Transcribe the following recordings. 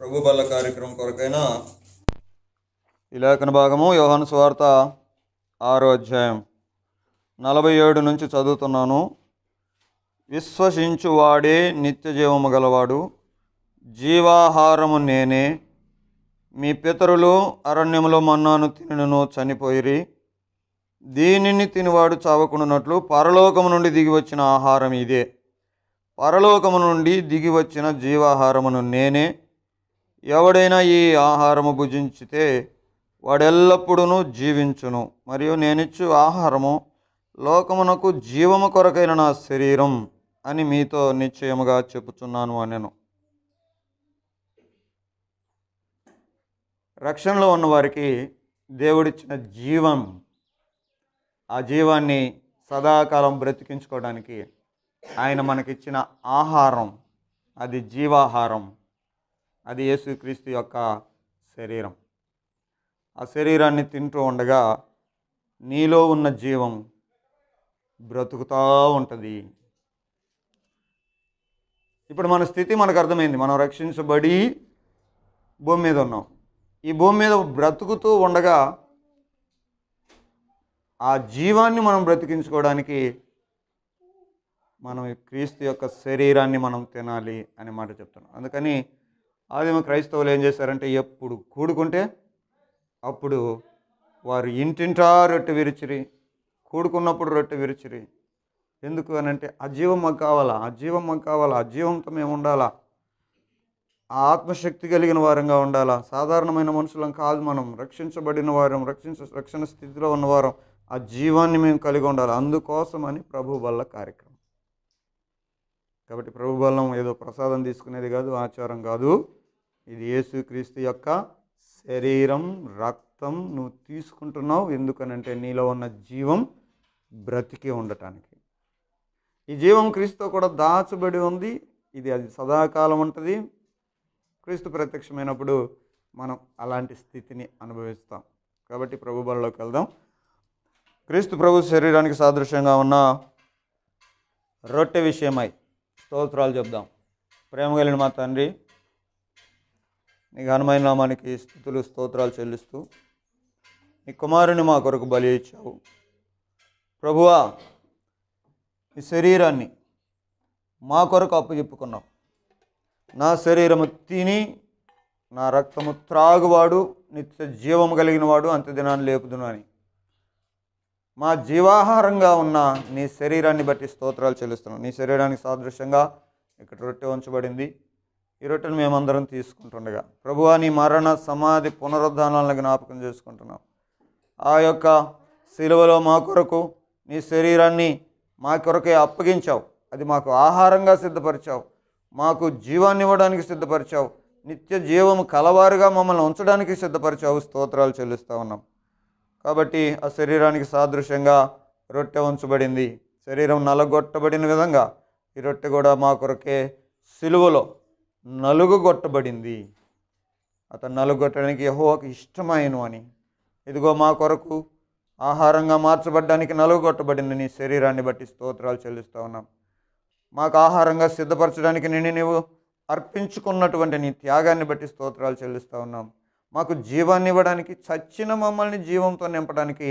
ప్రభు బల్ల కార్యక్రమం కొరకైన ఈ లేఖన భాగము యోహాను సువార్త 6వ అధ్యాయం 47 నుంచి చదువుతున్నాను. విశ్వసించువాడే నిత్య జీవము గలవాడు, జీవాహారము నేనే. మీ పితరులు అరణ్యములో మన్నాను తినను చనిపోయిరి. దీనిని తినివాడు చావకుండానట్లు పరలోకము నుండి దిగి వచ్చిన ఆహారం ఇదే. పరలోకము నుండి దిగి వచ్చిన జీవాహారమును నేనే. ఎవడైనా ఈ ఆహారము భుజించితే వాడెల్లప్పుడూ జీవించును. మరియు నేనిచ్చు ఆహారము లోకమునకు జీవము కొరకైన నా శరీరం అని మీతో నిశ్చయముగా చెప్పుచున్నాను అనెను. రక్షణలో ఉన్నవారికి దేవుడిచ్చిన జీవం, ఆ జీవాన్ని సదాకాలం బ్రతికించుకోవడానికి ఆయన మనకిచ్చిన ఆహారం, అది జీవాహారం, అది యేసుక్రీస్తు యొక్క శరీరం. ఆ శరీరాన్ని తింటూ ఉండగా నీలో ఉన్న జీవం బ్రతుకుతూ ఉంటుంది. ఇప్పుడు మన స్థితి మనకు అర్థమైంది. మనం రక్షించబడి భూమి మీద ఉన్నాం. ఈ భూమి మీద బ్రతుకుతూ ఉండగా ఆ జీవాన్ని మనం బ్రతికించుకోవడానికి మనం క్రీస్తు యొక్క శరీరాన్ని మనం తినాలి అనే మాట చెప్తున్నాం. అందుకని ఆదిమ క్రైస్తవులు ఏం చేశారంటే, ఎప్పుడు కూడుకుంటే అప్పుడు వారు ఇంటింటా రొట్టె విరిచిరి, కూడుకున్నప్పుడు రొట్టె విరిచిరి. ఎందుకు అని అంటే, ఆ జీవం మాకు కావాలా, ఆ జీవం మాకు కావాలా, ఆ జీవంతో మేము ఉండాలా, ఆ ఆత్మశక్తి కలిగిన వారంగా ఉండాలా. సాధారణమైన మనుషులం కాదు, మనం రక్షించబడిన వారం, రక్షణ స్థితిలో ఉన్నవారం. ఆ జీవాన్ని మేము కలిగి ఉండాలి. అందుకోసమని ప్రభు బల్ల కార్యక్రమం. కాబట్టి ప్రభు బల్లం ఏదో ప్రసాదం తీసుకునేది కాదు, ఆచారం కాదు. ఇది యేసుక్రీస్తు యొక్క శరీరం, రక్తం. నువ్వు తీసుకుంటున్నావు ఎందుకనంటే నీలో ఉన్న జీవం బ్రతికి ఉండటానికి. ఈ జీవం క్రీస్తుతో కూడా దాచబడి ఉంది. అది సదాకాలం ఉంటుంది. క్రీస్తు ప్రత్యక్షమైనప్పుడు మనం అలాంటి స్థితిని అనుభవిస్తాం. కాబట్టి ప్రభు బల్లోకి వెళ్దాం. క్రీస్తు ప్రభు శరీరానికి సాదృశ్యంగా ఉన్న రొట్టె విషయమై స్తోత్రాలు చెప్దాం. ప్రేమ కలిగిన మా తండ్రి, నీ ఘనమైన నామానికి స్తుతులు స్తోత్రాలు చెల్లిస్తూ నీ కుమారుని మా కొరకు బలి ఇచ్చావు. ప్రభువా, ఈ శరీరాన్ని మా కొరకు అప్పచెప్పుకున్నావు. నా శరీరము తిని నా రక్తము త్రాగువాడు నిత్య జీవము కలిగిన వాడు అంత్యదినాన్ని లేపుదును అని మా జీవాహారంగా ఉన్న నీ శరీరాన్ని బట్టి స్తోత్రాలు చెల్లిస్తున్నాం. నీ శరీరానికి సాదృశ్యంగా ఇక్కడ రొట్టె ఉంచబడింది. ఈ రొట్టెను మేమందరం తీసుకుంటుండగా ప్రభువా, నీ మరణ సమాధి పునరుద్ధానాలను జ్ఞాపకం చేసుకుంటున్నాం. ఆ యొక్క శిలువలో మా కొరకు నీ శరీరాన్ని మా కొరకే అప్పగించావు. అది మాకు ఆహారంగా సిద్ధపరిచావు, మాకు జీవాన్ని ఇవ్వడానికి సిద్ధపరిచావు, నిత్య జీవము కలవారుగా మమ్మల్ని ఉంచడానికి సిద్ధపరిచావు. స్తోత్రాలు చెల్లిస్తూ ఉన్నాం. కాబట్టి ఆ శరీరానికి సాదృశ్యంగా రొట్టె ఉంచబడింది. శరీరం నలగొట్టబడిన విధంగా ఈ రొట్టె కూడా మా కొరకే సిలువలో నలుగుగొట్టబడింది. అతను నలుగొట్టడానికి యెహోవాకు ఇష్టమైను అని. ఇదిగో మా కొరకు ఆహారంగా మార్చబడ్డానికి నలుగుగొట్టబడింది నీ శరీరాన్ని బట్టి స్తోత్రాలు చెల్లిస్తూ ఉన్నాం. మాకు ఆహారంగా సిద్ధపరచడానికి నీవు అర్పించుకున్నటువంటి నీ త్యాగాన్ని బట్టి స్తోత్రాలు చెల్లిస్తూ ఉన్నాం. మాకు జీవాన్ని ఇవ్వడానికి, చచ్చిన మమ్మల్ని జీవంతో నింపడానికి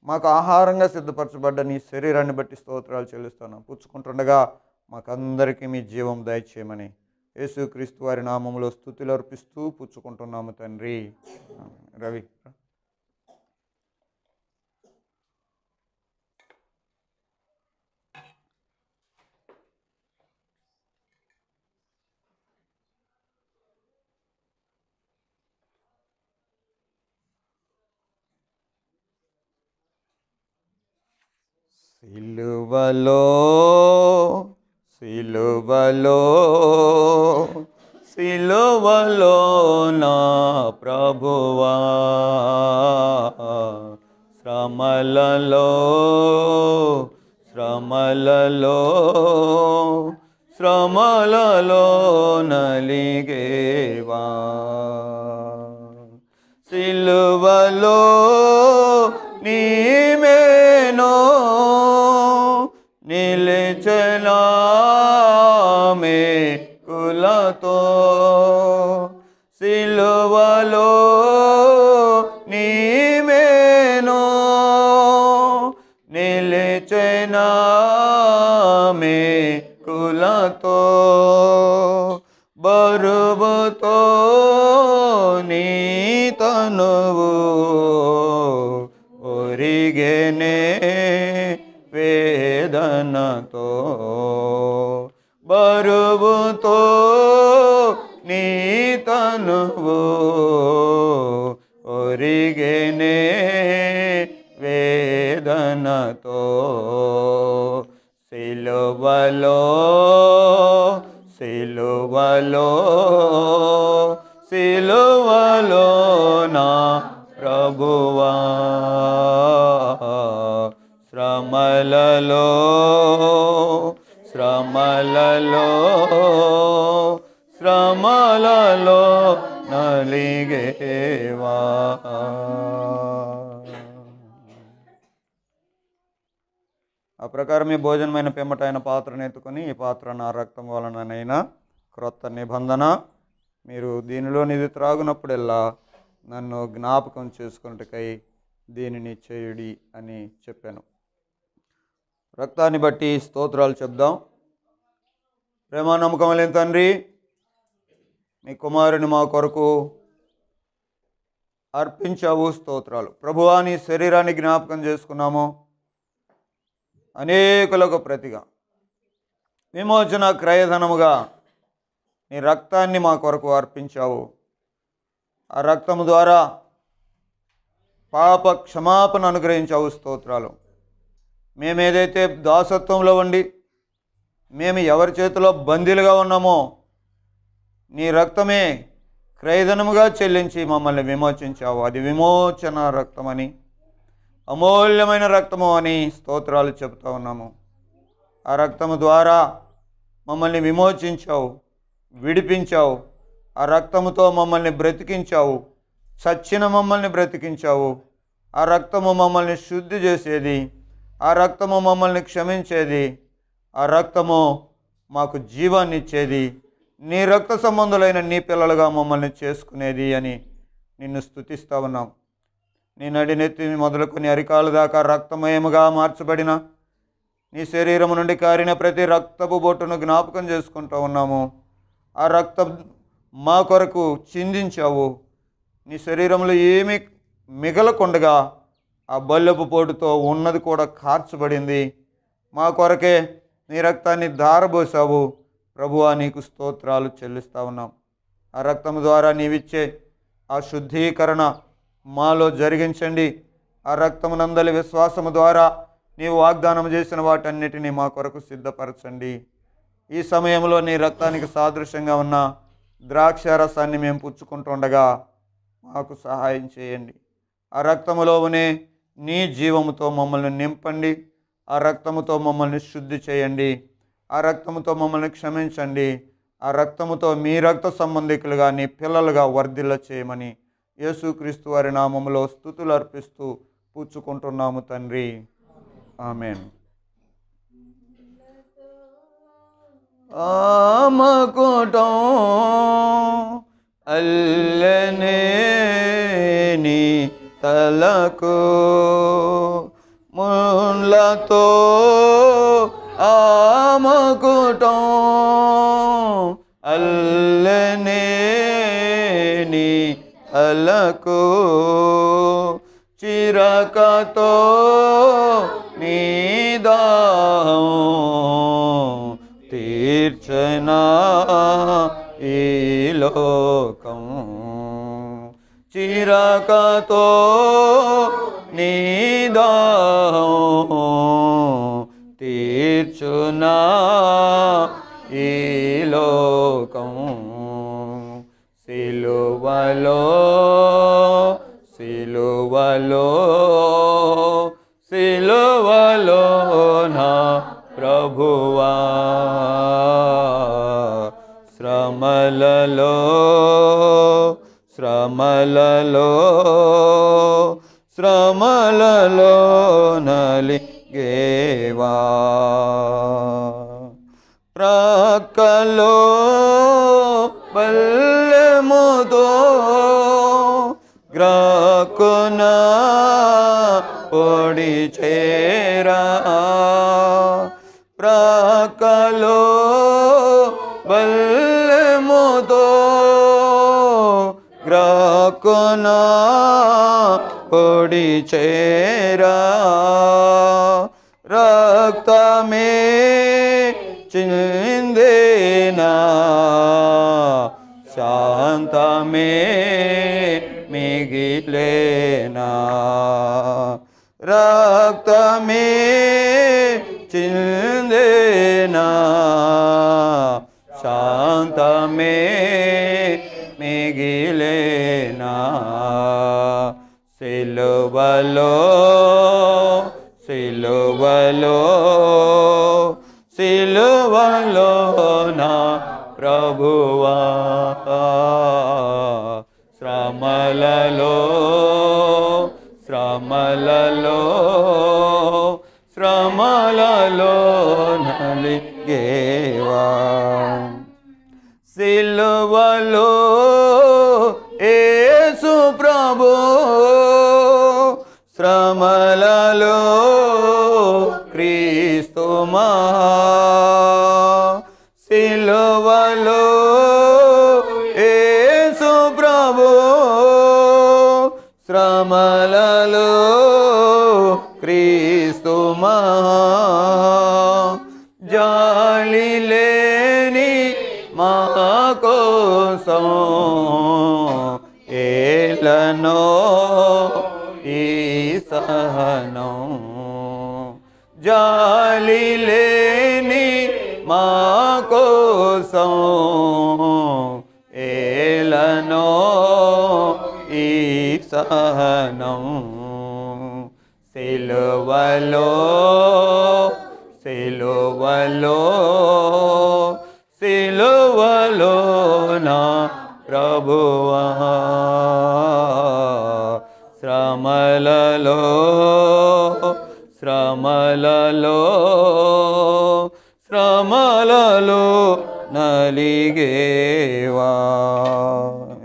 మాకు ఆహారంగా సిద్ధపరచబడ్డ నీ శరీరాన్ని బట్టి స్తోత్రాలు చెల్లిస్తున్నాం. పుచ్చుకుంటుండగా మాకందరికీ మీ జీవం దయచేయమని యేసుక్రీస్తు వారి నామములో స్తుతులు అర్పిస్తూ పుచ్చుకుంటున్నాము తండ్రి. రవి సిలువలో సిలువలో సిలువలో నా ప్రభువా, శ్రమలలో శ్రమలలో శ్రమలలో నలిగేవా. సిలువలో నీమేనో నిలిచెనామే కులతో బరువుతో నీ తనువు ఒరిగెనే వేదనతో, బరువుతో నీ తనువు ఒరిగెనే వేదనతో, సిలువలో సిలువలో సిలువలో నా ప్రభువా, శ్రమలలో శ్రమలలో శ్రమలలో నలిగేవా. ఆ ప్రకారం ఈ భోజనమైన పిమ్మట ఆయన పాత్రను ఎత్తుకొని, ఈ పాత్ర నా రక్తం వలననైనా క్రొత్త నిబంధన, మీరు దీనిలో ఇది త్రాగునప్పుడెల్లా నన్ను జ్ఞాపకం చేసుకున్నట్టుకై దీనిని చేయుడి అని చెప్పాను. రక్తాన్ని బట్టి స్తోత్రాలు చెప్దాం. ప్రేమ నమ్మకం లేని తండ్రి, మీ కుమారుని మా కొరకు అర్పించావు, స్తోత్రాలు. ప్రభువా, నీ శరీరాన్ని జ్ఞాపకం చేసుకున్నాము. అనేకులకు ప్రతిగా విమోచన క్రయధనముగా నీ రక్తాన్ని మా కొరకు అర్పించావు. ఆ రక్తము ద్వారా పాప క్షమాపణ అనుగ్రహించావు, స్తోత్రాలు. మేమేదైతే దాసత్వంలో ఉండి మేము ఎవరి చేతిలో బందీలుగా ఉన్నామో, నీ రక్తమే క్రయధనముగా చెల్లించి మమ్మల్ని విమోచించావు. అది విమోచన రక్తమని, అమూల్యమైన రక్తము అని స్తోత్రాలు చెబుతూ ఉన్నాము. ఆ రక్తము ద్వారా మమ్మల్ని విమోచించావు, విడిపించావు. ఆ రక్తముతో మమ్మల్ని బ్రతికించావు, చచ్చిన మమ్మల్ని బ్రతికించావు. ఆ రక్తము మమ్మల్ని శుద్ధి చేసేది, ఆ రక్తము మమ్మల్ని క్షమించేది, ఆ రక్తము మాకు జీవాన్ని ఇచ్చేది, నీ రక్త సంబంధులైన నీ పిల్లలుగా మమ్మల్ని చేసుకునేది అని నిన్ను స్తుతిస్తూ ఉన్నాం. నీ నడినెత్తి మొదలుకొని అరికాలు దాకా రక్తమయముగా మార్చబడిన నీ శరీరము నుండి కారిన ప్రతి రక్తపు బొట్టును జ్ఞాపకం చేసుకుంటూ ఉన్నాము. ఆ రక్తం మా కొరకు చిందించావు. నీ శరీరంలో ఏమీ మిగలకుండగా ఆ బల్లెపు పోటుతో ఉన్నది కూడా కార్చబడింది. మా కొరకే నీ రక్తాన్ని ధారబోసావు. ప్రభువా, నీకు స్తోత్రాలు చెల్లిస్తూ ఉన్నాం. ఆ రక్తము ద్వారా నీవిచ్చే ఆ శుద్ధీకరణ మాలో జరిగించండి. ఆ రక్తమునందలి విశ్వాసము ద్వారా నీవు వాగ్దానం చేసిన వాటన్నిటినీ మా కొరకు సిద్ధపరచండి. ఈ సమయంలో నీ రక్తానికి సాదృశ్యంగా ఉన్న ద్రాక్ష రసాన్ని మేము పుచ్చుకుంటుండగా మాకు సహాయం చేయండి. ఆ రక్తములోనే నీ జీవముతో మమ్మల్ని నింపండి. ఆ రక్తముతో మమ్మల్ని శుద్ధి చేయండి. ఆ రక్తముతో మమ్మల్ని క్షమించండి. ఆ రక్తముతో మీ రక్త సంబంధికులుగా నీ పిల్లలుగా వర్ధిల్ల చేయమని యేసుక్రీస్తు వారి నామములో స్తుతులు అర్పిస్తూ పుచ్చుకుంటున్నాము తండ్రి. ఆమేన్. ఆమకుటం అల్లనేని తలకు ముళ్ళతో ఆమకుటం అల్లనేని తలకు చిరకతో నీదాహం తీర్చనా ఈ లోకం. చిరకతో నీదాహం తీర్చునా ఈ లోకం. సిలువలో సిలువలో సిలువలో నా ప్రభువా, శ్రమలలో శ్రమలలో శ్రమలలో నలిగేవా. ప్రక్కలో బల్లెముతో గ్రాకున పొడి చేరా. ప్రక్కలో బల్లెముతో మొక్కున పొడి చేరా రక్తమే చిందేనా శాంతమే మిగిలేనా రక్తమే చిందేనా శాంతమే మిగిలేనా సిలువలో సిలువలో సిలువలో నా ప్రభువా శ్రమలలో శ్రమలలో శ్రమలలో నలిగేవా సిలువలో యేసు ప్రభు శ్రమలలో క్రీస్తు సిలువలో యేసు ప్రభు శ్రమలలో క్రీస్తు జాలి లేని మా కోసం ఏలనో ఈ సహనం జాలి లేని మా కోసం ఏలనో ఈ సహనం సిలువలో సిలువలో సిలువలో నా ప్రభువా శ్రమలలో శ్రమలలో శ్రమలలో నలిగేవా.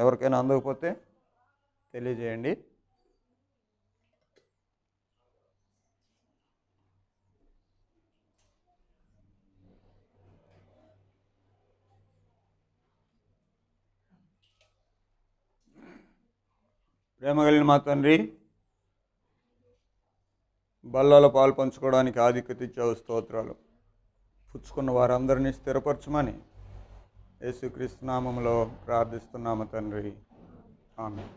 ఎవరికైనా అందకపోతే తెలియజేయండి. ప్రేమ కలిగిన మా తండ్రి, బల్లలో పాలు పంచుకోవడానికి ఆధిక్యత ఇచ్చావు, స్తోత్రాలు. పుచ్చుకున్న వారందరినీ స్థిరపరచమని యేసుక్రీస్తు నామములో ప్రార్థిస్తున్నాము తండ్రి, ఆమేన్.